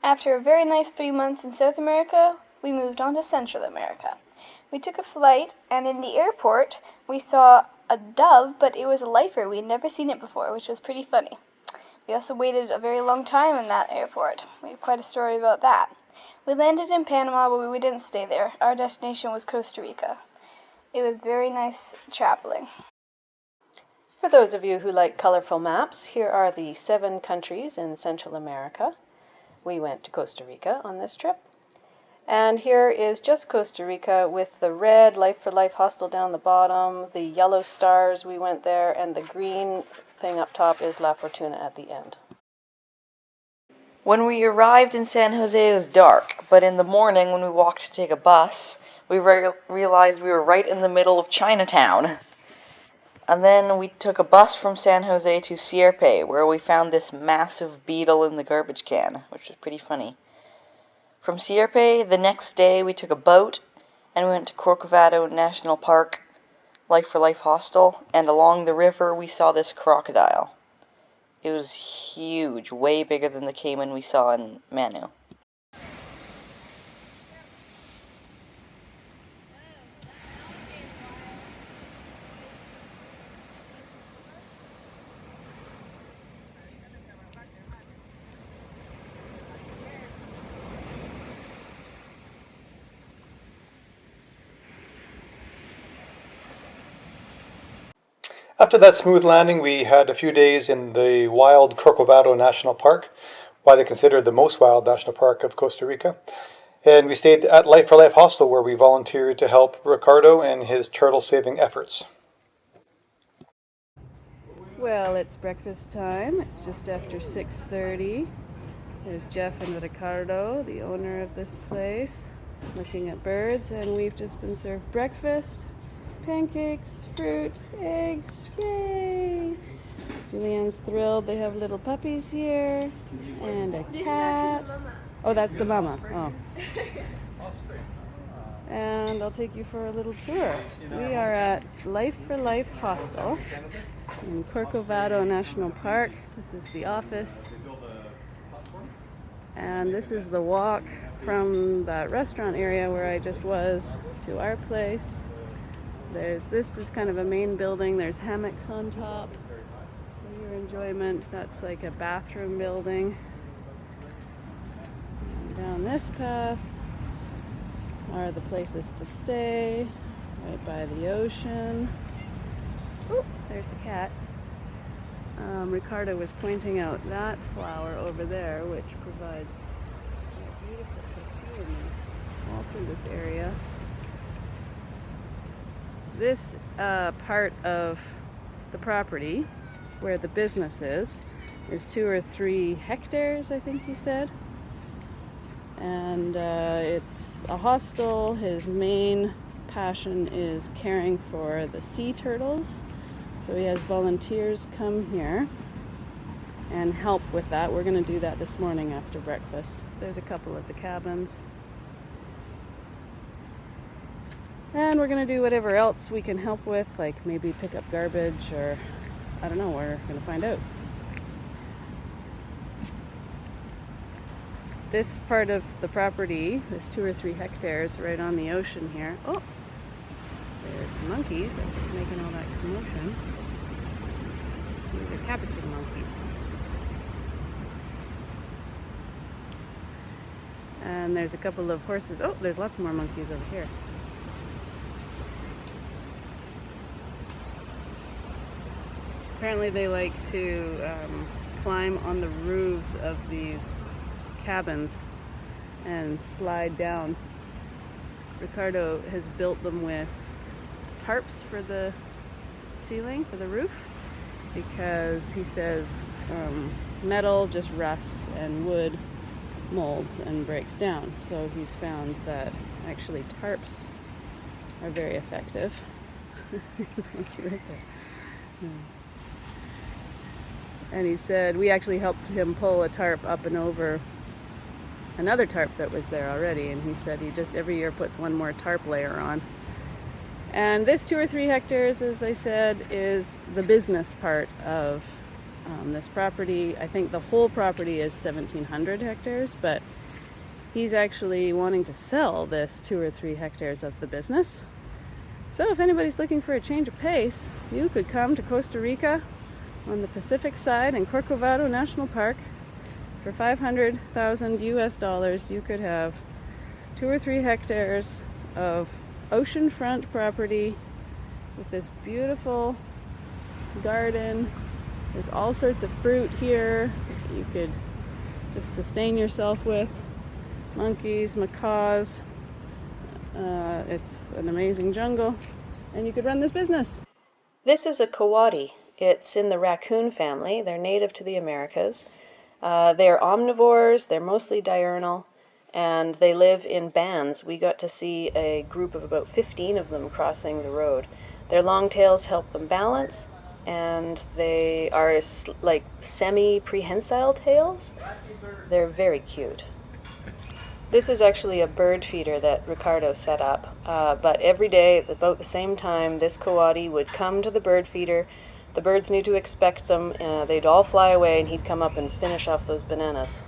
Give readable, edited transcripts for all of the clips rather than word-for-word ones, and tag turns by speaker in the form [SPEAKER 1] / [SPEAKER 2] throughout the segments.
[SPEAKER 1] After a very nice 3 months in South America, we moved on to Central America. We took a flight, and in the airport we saw a dove, but it was a lifer. We had never seen it before, which was pretty funny. We also waited a very long time in that airport. We have quite a story about that. We landed in Panama, but we didn't stay there. Our destination was Costa Rica. It was very nice traveling.
[SPEAKER 2] For those of you who like colorful maps, here are the 7 countries in Central America. We went to Costa Rica on this trip. And here is just Costa Rica with the red Life for Life hostel down the bottom, the yellow stars we went there, and the green thing up top is La Fortuna at the end.
[SPEAKER 3] When we arrived in San Jose, it was dark, but in the morning when we walked to take a bus, we realized we were right in the middle of Chinatown. And then we took a bus from San Jose to Sierpe, where we found this massive beetle in the garbage can, which was pretty funny. From Sierpe, the next day we took a boat and we went to Corcovado National Park, Life for Life hostel, and along the river we saw this crocodile. It was huge, way bigger than the caiman we saw in Manu.
[SPEAKER 4] After that smooth landing, we had a few days in the wild Corcovado National Park, widely considered the most wild national park of Costa Rica. And we stayed at Life for Life hostel, where we volunteered to help Ricardo in his turtle saving efforts.
[SPEAKER 5] Well, it's breakfast time. It's just after 6:30. There's Jeff and Ricardo, the owner of this place, looking at birds, and we've just been served breakfast. Pancakes, fruit, eggs, yay! Julianne's thrilled. They have little puppies here and a cat. Oh, that's the mama. Oh. And I'll take you for a little tour. We are at Life for Life Hostel in Corcovado National Park. This is the office. And this is the walk from that restaurant area where I just was to our place. This is kind of a main building. There's hammocks on top for your enjoyment. That's like a bathroom building. And down this path are the places to stay, right by the ocean. Oh, there's the cat. Ricardo was pointing out that flower over there, which provides a beautiful perfume all through this area. This part of the property where the business is 2 or 3 hectares, I think he said. And it's a hostel. His main passion is caring for the sea turtles. So he has volunteers come here and help with that. We're going to do that this morning after breakfast. There's a couple of the cabins. And we're going to do whatever else we can help with, like maybe pick up garbage or, I don't know, we're going to find out. This part of the property, this 2 or 3 hectares right on the ocean here. Oh, there's monkeys. That's what's making all that commotion. These are capuchin monkeys. And there's a couple of horses. Oh, there's lots more monkeys over here. Apparently they like to climb on the roofs of these cabins and slide down. Ricardo has built them with tarps for the ceiling, for the roof, because he says metal just rusts and wood molds and breaks down. So he's found that actually tarps are very effective. It's right there. And he said we actually helped him pull a tarp up and over another tarp that was there already, and he said he just every year puts one more tarp layer on. And this 2 or 3 hectares, as I said, is the business part of this property. I think the whole property is 1,700 hectares, but he's actually wanting to sell this 2 or 3 hectares of the business. So if anybody's looking for a change of pace, you could come to Costa Rica on the Pacific side in Corcovado National Park. For $500,000 US, you could have 2 or 3 hectares of oceanfront property with this beautiful garden. There's all sorts of fruit here that you could just sustain yourself with. Monkeys, macaws. It's an amazing jungle, and you could run this business.
[SPEAKER 2] This is a coati. It's in the raccoon family. They're native to the Americas. They're omnivores. They're mostly diurnal, and they live in bands. We got to see a group of about 15 of them crossing the road. Their long tails help them balance, and they are like semi-prehensile tails. They're very cute. This is actually a bird feeder that Ricardo set up, but every day at about the same time, this coati would come to the bird feeder. The birds knew to expect them. They'd all fly away, and he'd come up and finish off those bananas.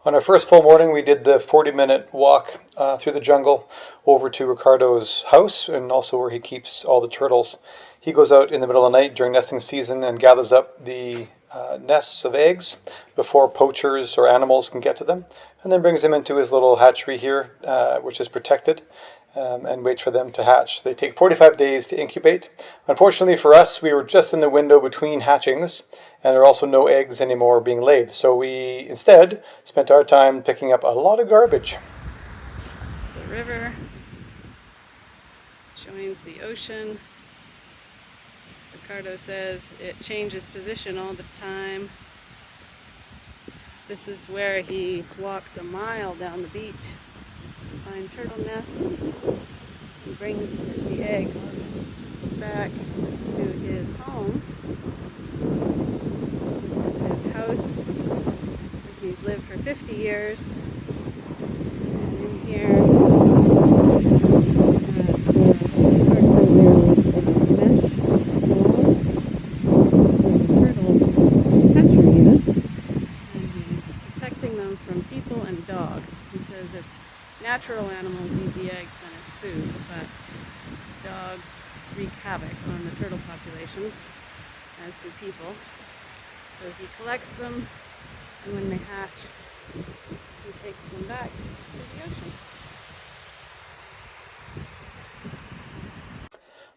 [SPEAKER 4] On our first full morning, we did the 40-minute walk through the jungle over to Ricardo's house, and also where he keeps all the turtles. He goes out in the middle of the night during nesting season and gathers up the nests of eggs before poachers or animals can get to them, and then brings them into his little hatchery here, which is protected, and waits for them to hatch. They take 45 days to incubate. Unfortunately for us, we were just in the window between hatchings, and there are also no eggs anymore being laid. So we instead spent our time picking up a lot of garbage.
[SPEAKER 5] There's the river, joins the ocean. Ricardo says it changes position all the time. This is where he walks a mile down the beach to find turtle nests and brings the eggs back to his home. This is his house. He's lived for 50 years. And in here, from people and dogs. He says if natural animals eat the eggs, then it's food, but dogs wreak havoc on the turtle populations, as do people. So he collects them, and when they hatch, he takes them back to the ocean.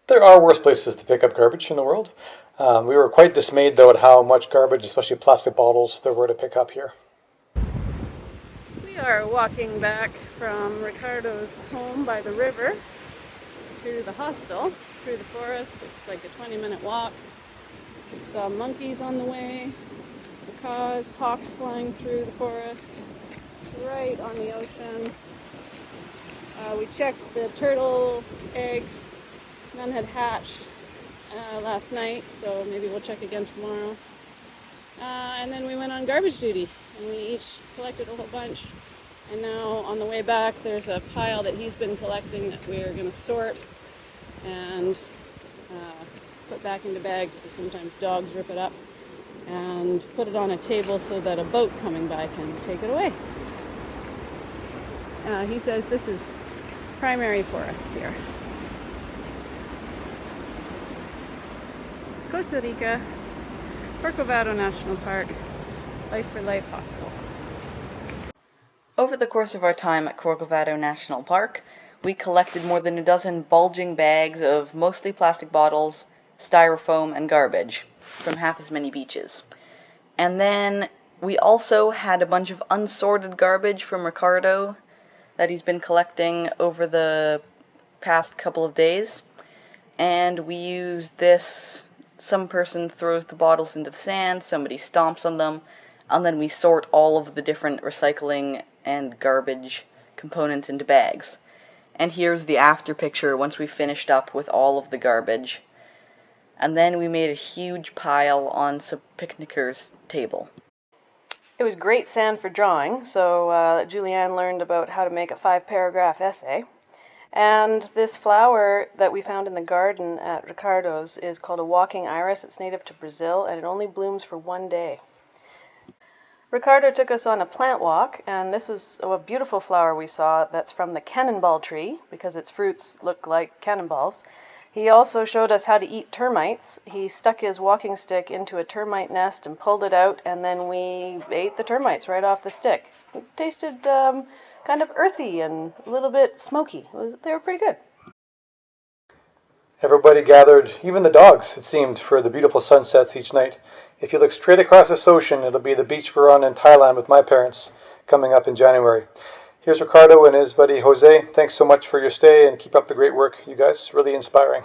[SPEAKER 4] There are worse places to pick up garbage in the world. We were quite dismayed, though, at how much garbage, especially plastic bottles, there were to pick up here.
[SPEAKER 5] We are walking back from Ricardo's home by the river to the hostel through the forest. It's like a 20-minute walk. We saw monkeys on the way, macaws, hawks flying through the forest, right on the ocean. We checked the turtle eggs. None had hatched last night, so maybe we'll check again tomorrow. And then we went on garbage duty, and we each collected a whole bunch. And now on the way back, there's a pile that he's been collecting that we're going to sort and put back into bags, because sometimes dogs rip it up, and put it on a table so that a boat coming by can take it away. He says this is primary forest here. Costa Rica, Corcovado National Park, Life for Life Hostel.
[SPEAKER 3] Over the course of our time at Corcovado National Park, we collected more than a dozen bulging bags of mostly plastic bottles, styrofoam, and garbage from half as many beaches. And then we also had a bunch of unsorted garbage from Ricardo that he's been collecting over the past couple of days. And we used this. Some person throws the bottles into the sand, somebody stomps on them, and then we sort all of the different recycling and garbage components into bags. And here's the after picture once we finished up with all of the garbage. And then we made a huge pile on some picnickers' table.
[SPEAKER 2] It was great sand for drawing, so Julianne learned about how to make a 5-paragraph essay. And this flower that we found in the garden at Ricardo's is called a walking iris. It's native to Brazil, and it only blooms for one day. Ricardo took us on a plant walk, and this is a beautiful flower we saw that's from the cannonball tree because its fruits look like cannonballs. He also showed us how to eat termites. He stuck his walking stick into a termite nest and pulled it out, and then we ate the termites right off the stick. It tasted kind of earthy and a little bit smoky. They were pretty good.
[SPEAKER 4] Everybody gathered, even the dogs, it seemed, for the beautiful sunsets each night. If you look straight across this ocean, it'll be the beach we're on in Thailand with my parents coming up in January. Here's Ricardo and his buddy Jose. Thanks so much for your stay and keep up the great work, you guys. Really inspiring.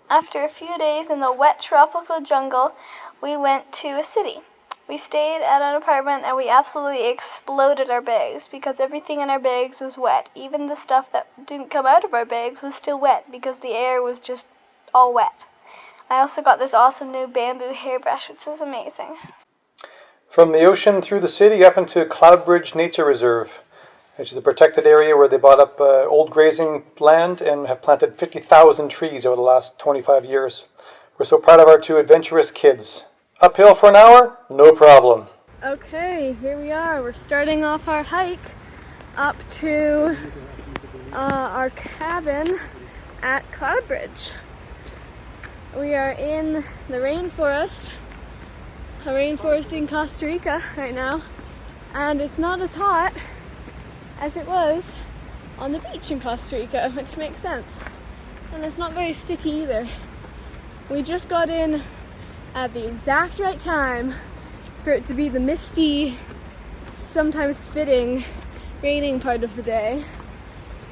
[SPEAKER 1] After a few days in the wet tropical jungle, we went to a city. We stayed at an apartment and we absolutely exploded our bags because everything in our bags was wet. Even the stuff that didn't come out of our bags was still wet because the air was just all wet. I also got this awesome new bamboo hairbrush, which is amazing.
[SPEAKER 4] From the ocean through the city up into Cloudbridge Nature Reserve, which is a protected area where they bought up old grazing land and have planted 50,000 trees over the last 25 years. We're so proud of our two adventurous kids. Uphill for an hour? No problem.
[SPEAKER 1] Okay, here we are. We're starting off our hike up to our cabin at Cloudbridge. We are in the rainforest, a rainforest in Costa Rica right now, and it's not as hot as it was on the beach in Costa Rica, which makes sense. And it's not very sticky either. We just got in at the exact right time for it to be the misty, sometimes spitting, raining part of the day,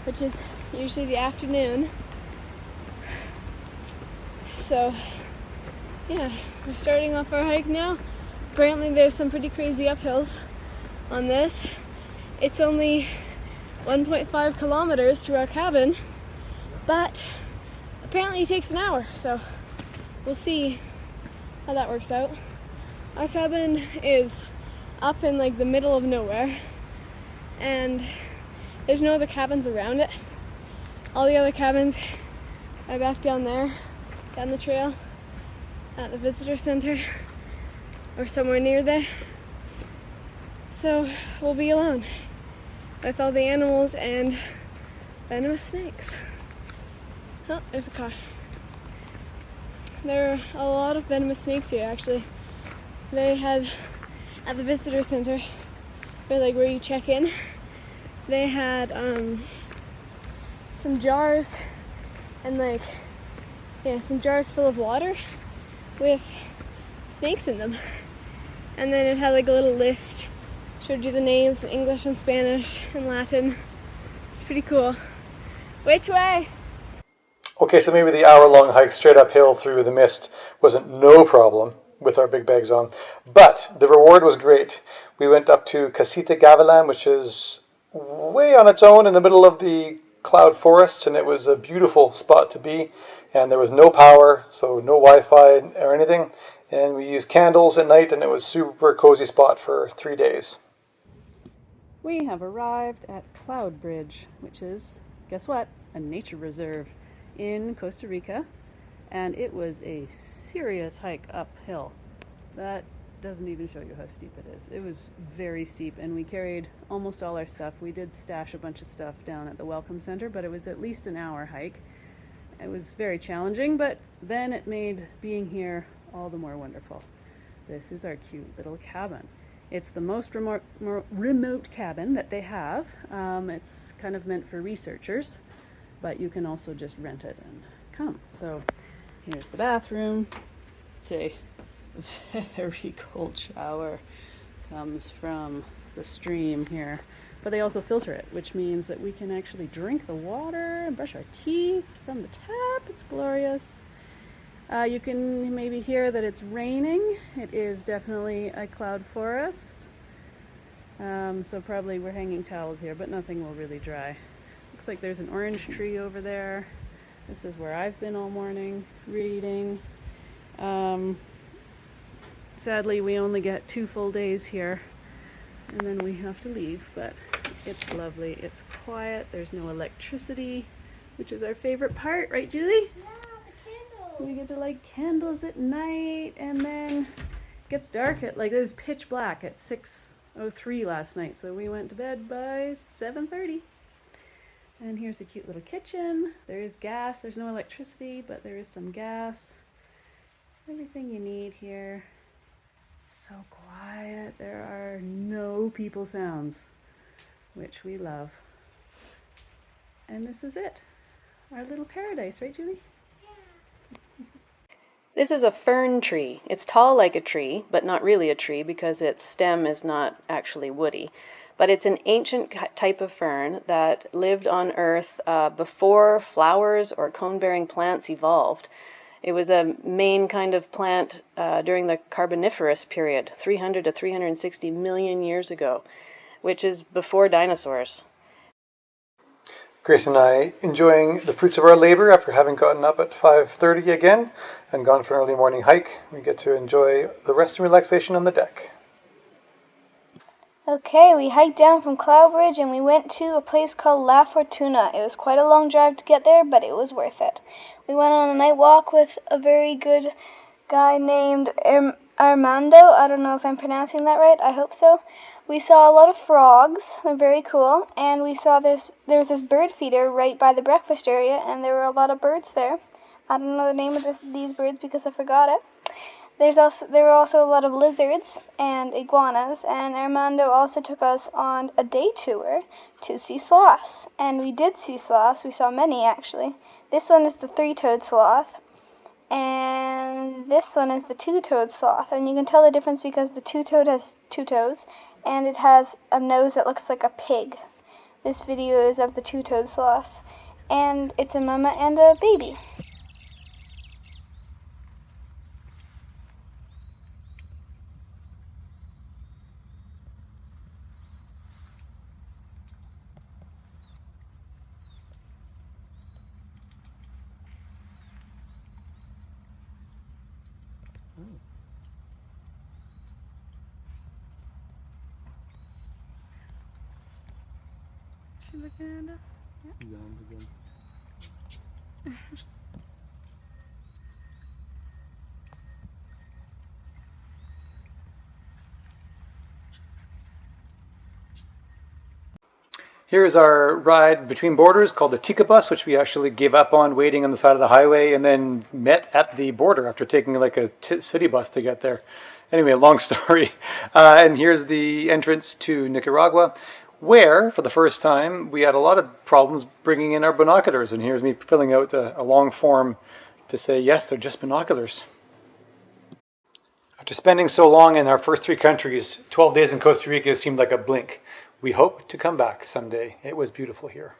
[SPEAKER 1] which is usually the afternoon. So, yeah, we're starting off our hike now. Apparently there's some pretty crazy uphills on this. It's only 1.5 kilometers to our cabin, but apparently it takes an hour, so we'll see how that works out. Our cabin is up in like the middle of nowhere, and there's no other cabins around it. All the other cabins are back down there, down the trail at the visitor center or somewhere near there. So we'll be alone with all the animals and venomous snakes. Oh, there's a car. There are a lot of venomous snakes here, actually. They had, at the visitor center, where you check in, they had some jars and some jars full of water with snakes in them. And then it had a little list, showed you the names in English and Spanish and Latin. It's pretty cool. Which way?
[SPEAKER 4] Okay, so maybe the hour-long hike straight uphill through the mist wasn't no problem with our big bags on, but the reward was great. We went up to Casita Gavilan, which is way on its own in the middle of the cloud forest, and it was a beautiful spot to be, and there was no power, so no Wi-Fi or anything, and we used candles at night, and it was a super cozy spot for 3 days.
[SPEAKER 5] We have arrived at Cloudbridge, which is, guess what, a nature reserve in Costa Rica, and it was a serious hike uphill. That doesn't even show you how steep it is. It was very steep, and we carried almost all our stuff. We did stash a bunch of stuff down at the welcome center, but it was at least an hour hike. It was very challenging, but then it made being here all the more wonderful. This is our cute little cabin. It's the most remote cabin that they have. It's kind of meant for researchers, but you can also just rent it and come. So here's the bathroom. It's a very cold shower. Comes from the stream here. But they also filter it, which means that we can actually drink the water and brush our teeth from the tap. It's glorious. You can maybe hear that it's raining. It is definitely a cloud forest. So probably we're hanging towels here, but nothing will really dry. Looks like there's an orange tree over there. This is where I've been all morning reading. Sadly, we only get 2 full days here, and then we have to leave, but it's lovely. It's quiet. There's no electricity, which is our favorite part, right, Julie?
[SPEAKER 1] Yeah, the candles.
[SPEAKER 5] We get to light candles at night and then gets dark at, like, it was pitch black at 6:03 last night, so we went to bed by 7:30. And here's the cute little kitchen. There is gas. There's no electricity, but there is some gas. Everything you need here. So quiet. There are no people sounds, which we love. And this is it. Our little paradise, right, Julie?
[SPEAKER 2] This is a fern tree. It's tall like a tree, but not really a tree because its stem is not actually woody. But it's an ancient type of fern that lived on Earth before flowers or cone-bearing plants evolved. It was a main kind of plant during the Carboniferous period, 300 to 360 million years ago, which is before dinosaurs.
[SPEAKER 4] Grace and I enjoying the fruits of our labor after having gotten up at 5:30 again and gone for an early morning hike. We get to enjoy the rest and relaxation on the deck.
[SPEAKER 1] Okay, we hiked down from Cloudbridge and we went to a place called La Fortuna. It was quite a long drive to get there, but it was worth it. We went on a night walk with a very good guy named Armando. I don't know if I'm pronouncing that right. I hope so. We saw a lot of frogs. They're very cool. And we saw there was this bird feeder right by the breakfast area, and there were a lot of birds there. I don't know the name of these birds because I forgot it. There were also a lot of lizards and iguanas, and Armando also took us on a day tour to see sloths. And we did see sloths. We saw many, actually. This one is the three-toed sloth, and this one is the two-toed sloth. And you can tell the difference because the two-toed has two toes, and it has a nose that looks like a pig. This video is of the two-toed sloth, and it's a mama and a baby.
[SPEAKER 5] She looking at us? Yeah.
[SPEAKER 4] Here's our ride between borders called the Tika bus, which we actually gave up on waiting on the side of the highway and then met at the border after taking like a city bus to get there. Anyway, long story. And here's the entrance to Nicaragua, where, for the first time, we had a lot of problems bringing in our binoculars. And here's me filling out a long form to say, yes, they're just binoculars. After spending so long in our first three countries, 12 days in Costa Rica seemed like a blink. We hope to come back someday. It was beautiful here.